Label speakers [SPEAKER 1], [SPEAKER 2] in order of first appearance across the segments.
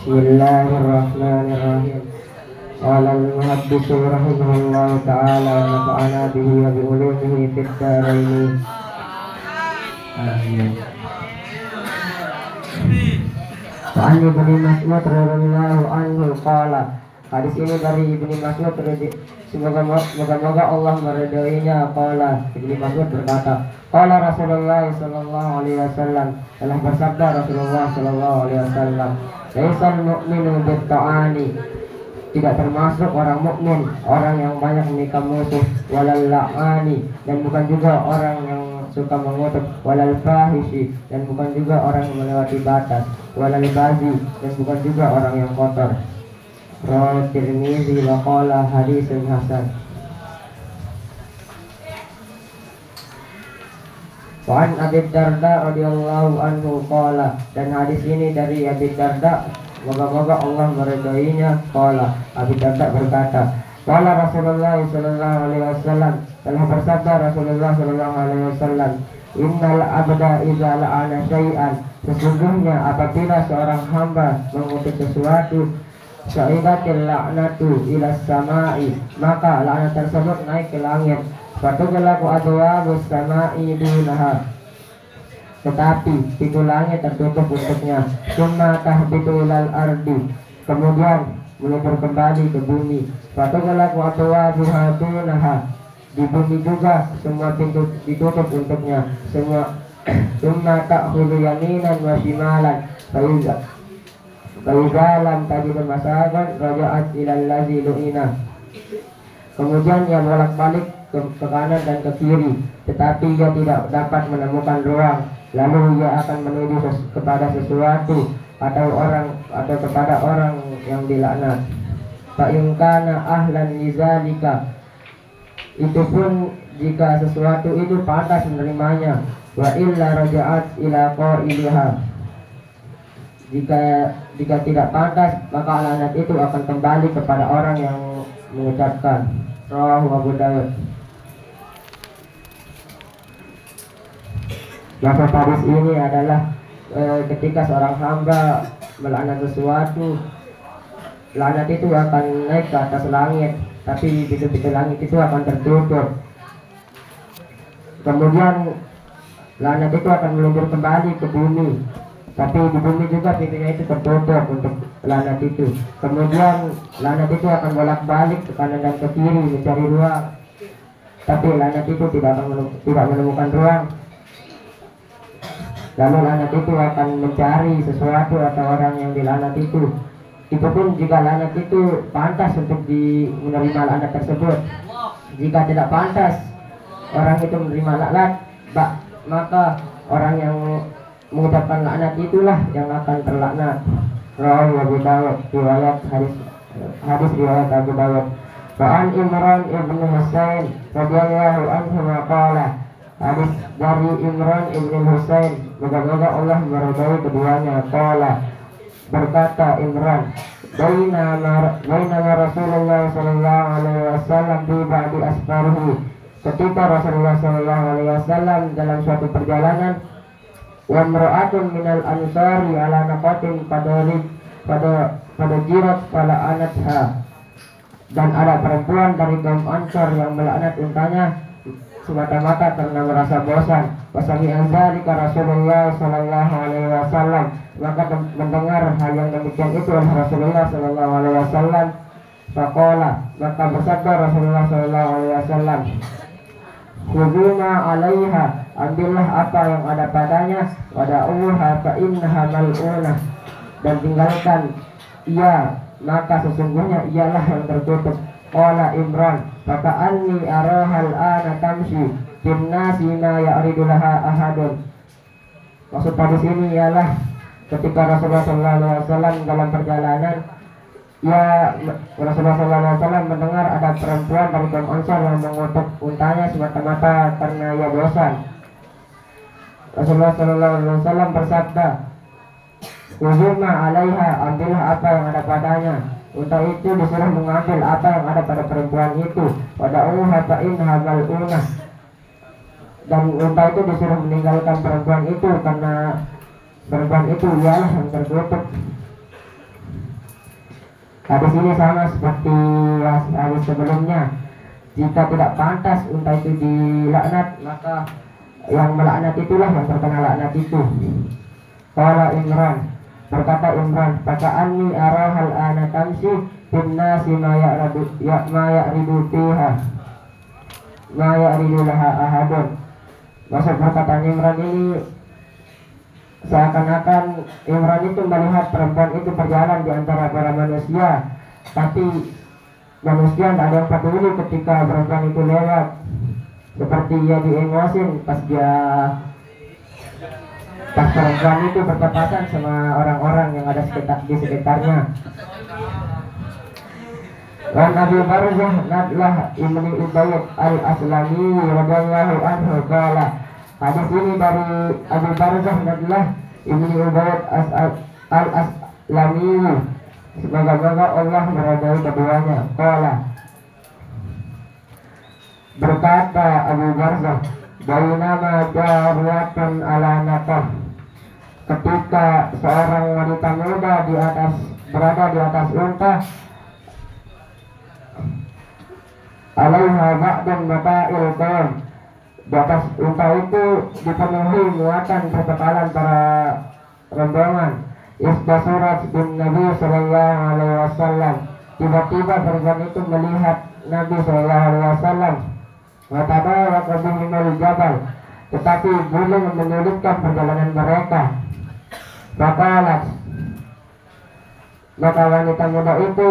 [SPEAKER 1] Bismillahirrahmanirrahim. Qala al-muhaddits rahimahullahu ta'ala wa nafa'ana bihi wa bi ulumihi fid dharain. Amin. An Ibnu Mas'ud radhiyallahu anhu qala. Hadis ini dari Ibnu Mas'ud, semoga Allah meridhoinya. Qala, Ibnu Mas'ud berkata, qala Rasulullah sallallahu alaihi wasallam, telah bersabda Rasulullah sallallahu alaihi wasallam, laisal mu'minu bit-ta'ani, tidak termasuk orang mukmin orang yang banyak menikam musuh, walal la'ani, dan bukan juga orang yang suka mengutuk, walal fahishi, dan bukan juga orang yang melewati batas, walal bazi, dan bukan juga orang yang kotor. Rawahu Tirmizi wa qala haditsun hasan. Wa an Abi Darda radhiyallahu anhu qala, dan hadis ini dari Abi Darda, moga-moga Allah meridhoinya. Qala, Abi Darda berkata, qala Rasulullah sallallahu alaihi wasallam, telah bersabda Rasulullah sallallahu alaihi wasallam, innal abda idza la'ana syai'an, sesungguhnya apabila seorang hamba mengutuk sesuatu, syaidatil la'natu ila samai, maka laknat tersebut naik ke langit. Fatughlaqu abwabus samai dunaha, tetapi pintu langit tertutup untuknya. Summa tahbitu ilal ardi, kemudian meluncur kembali ke bumi. Fatughlaqu abwabuha dunaha, di bumi juga semua pintu ditutup untuknya. Semua summa ta'khudhu yaminan wa shimalan, Baizalam tadi bermasakan raja'at ilal ladzi lu'ina, kemudian ia bolak-balik ke kanan dan ke kiri, tetapi ia tidak dapat menemukan ruang. Lalu ia akan menuju kepada sesuatu atau kepada orang yang dilaknat. Fa in kana ahlan lizalika, itu pun jika sesuatu itu pantas menerimanya. Wa illa raja'at ila qailiha, jika tidak pantas, maka laknat itu akan kembali kepada orang yang mengucapkan. Rawahu Abu Dawud. Maka hadis ini adalah ketika seorang hamba melaknat sesuatu, laknat itu akan naik ke atas langit, tapi pintu-pintu langit itu akan tertutup. Kemudian laknat itu akan meluncur kembali ke bumi, tapi di bumi juga pintunya itu tertutup untuk laknat itu. Kemudian laknat itu akan bolak-balik ke kanan dan ke kiri mencari ruang, tapi laknat itu tidak menemukan ruang. Lalu laknat itu akan mencari sesuatu atau orang yang dilaknat itu. Itu pun jika laknat itu pantas untuk menerima laknat tersebut. Jika tidak pantas orang itu menerima laknat, maka orang yang mengucapkan laknat itulah yang akan terlaknat. Rawahu Abu Dawud, hadis riwayat Abu Dawud. Wa an Imran ibn Husain radhiyallahu anhu qala, hadis dari Imran ibn Husain, moga-moga Allah meridhai keduanya. Qala, berkata Imran, bainama Rasulullah sallallahu alaihi wasallam bi ba'di asfarihi, ketika Rasulullah sallallahu alaihi wasallam dalam suatu perjalanan, wa imra'atun minal ansari ala naqatin pada jirat fala anatha, dan ada perempuan dari kaum Ansar yang melaknat untanya semata-mata karena merasa bosan. Wasami anzalika Rasulullah sallallahu alaihi wasallam, maka mendengar hal yang demikian itu oleh Rasulullah sallallahu alaihi wasallam. Faqala, maka bersabda Rasulullah sallallahu alaihi wasallam, khuduma 'alaiha, ambillah apa yang ada padanya, wada'uha fa innaha mal'unah, dan tinggalkan ia, maka sesungguhnya ialah yang tertutup. Qala Imran, maka anni arahal ana tamshi bin nasi ma ya'ridu laha ahadun. Maksud hadis ini ialah ketika Rasulullah sallallahu alaihi wasallam dalam perjalanan, Rasulullah sallallahu alaihi wasallam mendengar ada perempuan dari kaum Ansar yang mengutuk untanya semata-mata karena ia bosan. Rasulullah sallallahu alaihi wasallam bersabda, "Uzuma 'alaiha, ambillah apa yang ada padanya." Unta itu disuruh mengambil apa yang ada pada perempuan itu. Wada'uha fa innaha mal'unah, dan unta itu disuruh meninggalkan perempuan itu karena perempuan itu ialah yang terkutuk. Hadis ini sama seperti hadis sebelumnya. Jika tidak pantas unta itu dilaknat, maka yang melaknat itulah yang terkena laknat itu. Qala Imran, berkata Imran, "Faka'anni ara hal ana tamsi binnasi ma ya'ridu fiha ma ya'ridu laha ahadun." Maksud perkataan Imran ini, seakan-akan Imran itu melihat perempuan itu berjalan di antara para manusia, tapi manusia tidak ada yang peduli ketika perempuan itu lewat, seperti ia diengosin pas perempuan itu bertepatan sama orang-orang yang ada di sekitarnya. Wan Abi Barzah Nadlah Ibni Ubayd Al-Aslami radhiyallahu anhu qala, hadis ini dari Abu Barzah Nadlah Ibni Ubayd Al-Aslami, semoga Allah meridai keduanya. Qala, berkata Abu Barzah, bainama jariyatun ala naqah, ketika seorang wanita muda berada di atas unta, alaiha ba'dun mata'il qaum, di atas unta itu dipenuhi muatan perbekalan para rombongan. Isbasurat bin Nabi sallallahu alaihi wasallam, tiba-tiba perempuan itu melihat Nabi sallallahu alaihi wasallam. Watabarak bihimul jabal, tetapi gunung menyulitkan perjalanan mereka. Maka wanita muda itu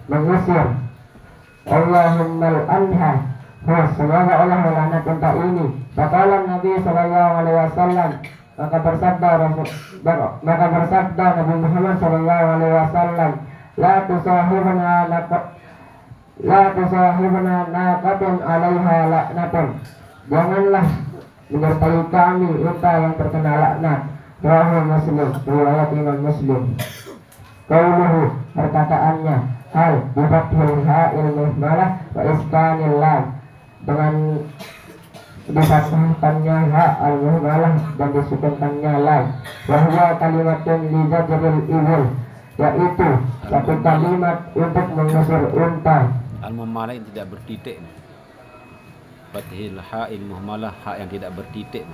[SPEAKER 1] mengusir, Allahumma anha, semoga Allah melaknat unta ini. Faqala Nabi sallallahu alaihi wasallam, maka bersabda Nabi Muhammad sallallahu alaihi wasallam, la tusahibna naqatun alaiha laknatun, janganlah menyertai kami unta yang terkena laknat. Rawahu Muslim, riwayat Imam Muslim. Qauluhu, perkataannya, hal bifathil ha'il muhmalah wa iskanil lam, dengan difathahkannya ha al-muhmalah dan disukunkannya lam. Wa huwa kalimatun li zajril ibil, yaitu satu kalimat untuk mengusir unta.
[SPEAKER 2] Al-muhmalah yang tidak bertitik, fathil ha'il muhmalah, hak yang tidak bertitik.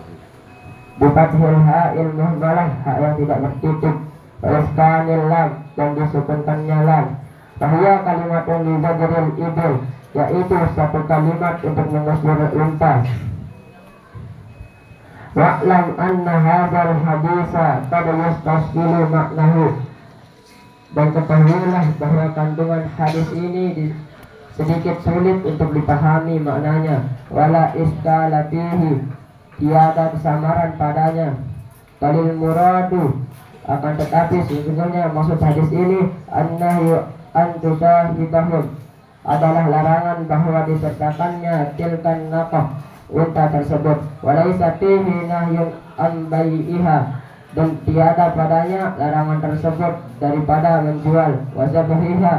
[SPEAKER 1] Bifathil ha'il muhmalah, hak yang tidak bertitik, wa iskanil lam dan disukunkannya lam. Bahwa kalimat yang dizajril ibil, yaitu satu kalimat untuk mengusir unta. Wa'lam anna hadzal hadisa qad yastasqilu maknahu, dan ketahuilah bahwa kandungan hadis ini sedikit sulit untuk dipahami maknanya. Wala iskala fihi, tiada kesamaran padanya. Dalil muradu, akan tetapi sesungguhnya maksud hadis ini annahyu antusahibahum, adalah larangan bahwa disertakannya tilkan naqah, unta tersebut. Walaisa fihi nahyun an bai'iha, dan tiada padanya larangan tersebut daripada menjual, wasabhiha,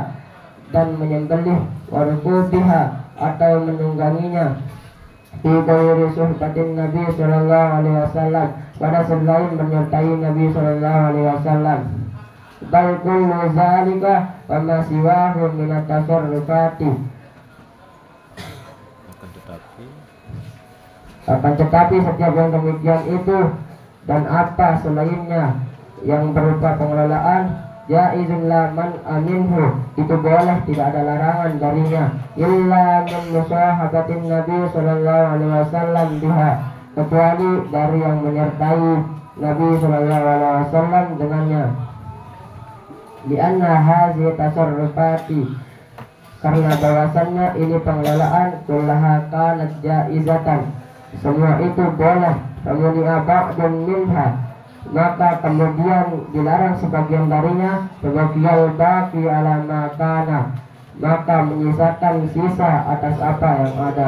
[SPEAKER 1] dan menyembelih, warukubiha, atau menungganginya, fi ghairi suhbatin Nabi sallallahu alaihi wasallam, pada selain menyertai Nabi sallallahu alaihi wasallam. Bal kullu zalika wa ma siwahu min at-tasarrufati, akan tetapi setiap yang demikian itu dan apa selainnya yang berupa pengelolaan, jaizun la man aminhu, itu boleh, tidak ada larangan darinya, illa min musahabatin Nabi sallallahu alaihi wasallam biha, kecuali dari yang menyertai Nabi sallallahu alaihi wasallam dengannya. Lianna hazi tasarrufati, karena bahwasannya ini pengelolaan, kullaha kanat jaizatan, semua itu boleh. Kemudian ba'dun minha, maka kemudian dilarang sebagian darinya, sebagian baki ala makana, maka menyisakan sisa atas apa yang ada.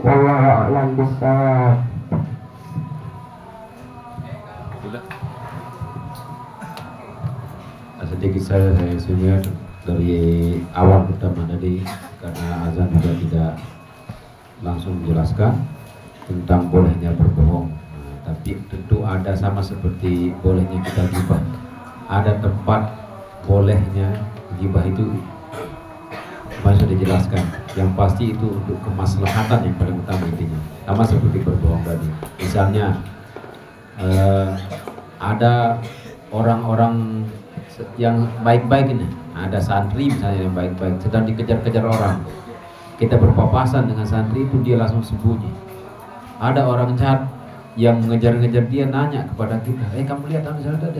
[SPEAKER 1] Wallahu a'lam bishawab.
[SPEAKER 2] Sedikit saya sumber dari awal pertama tadi, karena azan juga tidak langsung menjelaskan tentang bolehnya berbohong. tapi tentu ada sama seperti bolehnya kita gibah. Ada tempat bolehnya gibah itu, Mas sudah dijelaskan. Yang pasti itu untuk kemaslahatan yang paling utama intinya. Sama seperti berbohong tadi. Misalnya ada orang-orang yang baik-baik ini, ada santri misalnya yang baik-baik sedang dikejar-kejar orang. Kita berpapasan dengan santri itu, dia langsung sembunyi. Ada orang jahat yang mengejar-ngejar dia, nanya kepada kita, kamu lihat misalnya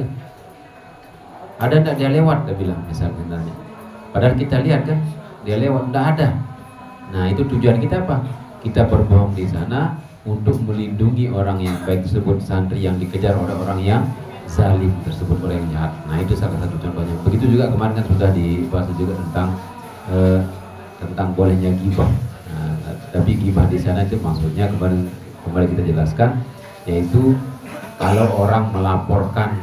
[SPEAKER 2] ada enggak dia lewat, dia bilang misalnya nanya. Padahal kita lihat kan dia lewat, enggak ada. Nah itu tujuan kita apa? Kita berbohong di sana untuk melindungi orang yang baik tersebut, santri yang dikejar oleh orang yang zalim tersebut, orang yang jahat. Nah itu salah satu contohnya. Begitu juga kemarin kan sudah dibahas juga tentang bolehnya gibah. Nah, tapi gibah di sana itu maksudnya kembali kita jelaskan, yaitu kalau orang melaporkan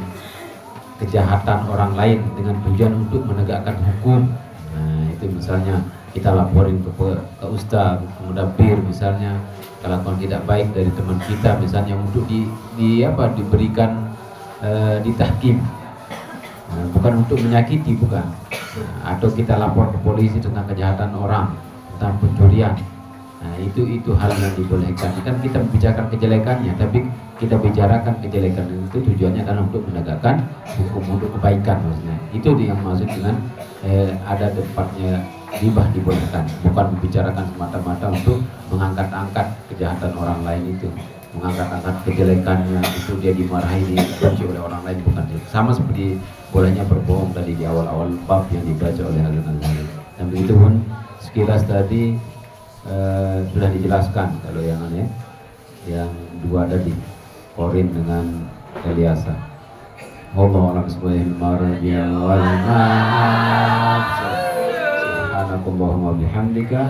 [SPEAKER 2] kejahatan orang lain dengan tujuan untuk menegakkan hukum. Nah itu misalnya kita laporin ke ustaz, ke mudabbir misalnya, kelakuan tidak baik dari teman kita misalnya, untuk diberikan ditahkim, bukan untuk menyakiti, bukan. Atau kita lapor ke polisi tentang kejahatan orang, tentang pencurian. Nah itu hal yang dibolehkan. Kan kita membicarakan kejelekannya, tapi kita bicarakan kejelekan itu tujuannya adalah untuk menegakkan hukum, untuk kebaikan maksudnya. Itu yang maksud dengan ada tempatnya gibah dibolehkan, bukan membicarakan semata-mata untuk mengangkat-angkat kejahatan orang lain itu, mengangkat-angkat kejelekannya, itu dia dimarahi, dibenci oleh orang lain, bukan. Sama seperti bolehnya berbohong tadi di awal-awal bab yang dibaca oleh Al-Ghazali. Dan begitu pun sekilas tadi sudah dijelaskan kalau yang aneh, yang dua tadi, Korin dengan Eliasa. Wallahu a'lam bishawab. Subhanakallahumma bihamdika